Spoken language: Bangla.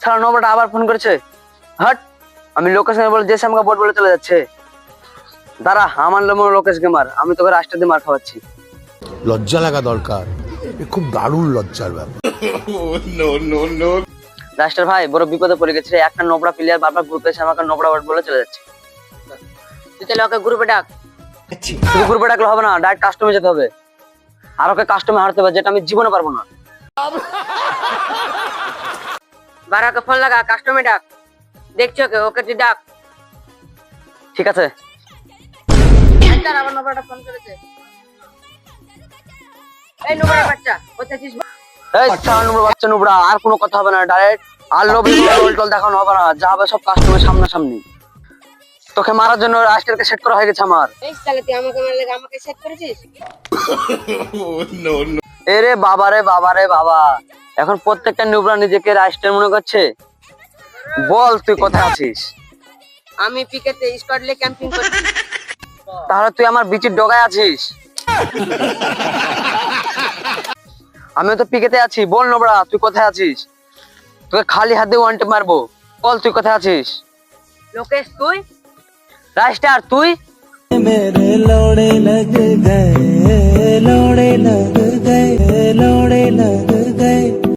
ছাড়া নম্বরটা আবার ফোন করেছে। হট, আমি লোকেশনে বলে যে আমাকে বোর্ড বলে চলে যাচ্ছে। দাঁড়া, আমার নাম লোকেশ গেমার, আমি তোকে রাস্তা দিয়ে মার খাওয়াচ্ছি। লজ্জা লাগা দরকার, এ খুব দারুণ লজ্জার ব্যাপার। রাস্টার ভাই বড় বিপদে পড়ে গেছে রে। একটা নোবড়া প্লেয়ার বারবার গ্রুপে এসে আমাকে নোবড়া ওয়ার্ড বলে চলে যাচ্ছে। তুই তাহলে ওকে গ্রুপে ডাক। শুধু গ্রুপে ডাকলে হবে না, ডাইরেক্ট কাস্টমে যেতে হবে। আর ওকে কাস্টমে হারতে হবে, যেটা আমি জীবনে পারবো না। বারাকে ফোন লাগা, কাস্টমে ডাক। দেখছি ওকে, ওকে তুই ডাক। ঠিক আছে। আমার নম্বরটা ফোন করেছে। এই নোবড়া বাচ্চা, কোথায় আছিস? এই চার নম্বর বাচ্চা নোবড়া, আর কোনো কথা হবে না। ডাইরেক্ট আর লবি টল দেখানো হবে না, যা হবে সব কাস্টমের সামনাসামনি। তোকে মারার জন্য রাস্টারকে সেট করা হয়ে গেছে আমার। এই সালে তুই আমাকে মারলে, আমাকে সেট করেছিস? এরে বাবা রে বাবা রে বাবা, এখন প্রত্যেকটা নোবড়া নিজেকে রাস্টার মনে করছে। বল তুই কোথায় আছিস? আমি পিকেতে স্কটলে ক্যাম্পিং করছি। তাহলে তুই আমার বিচির ডগায় আছিস। আমিও তো পিকেতে আছি। বল নোবড়া তুই কোথায় আছিস? তোকে খালি হাতে ওয়ান টেপ মারবো। বল তুই কোথায় আছিস? লোকেশ তুই? রাস্টার তুই? मेरे लोड़े लग गए, लोड़े लग गए, लोड़े लग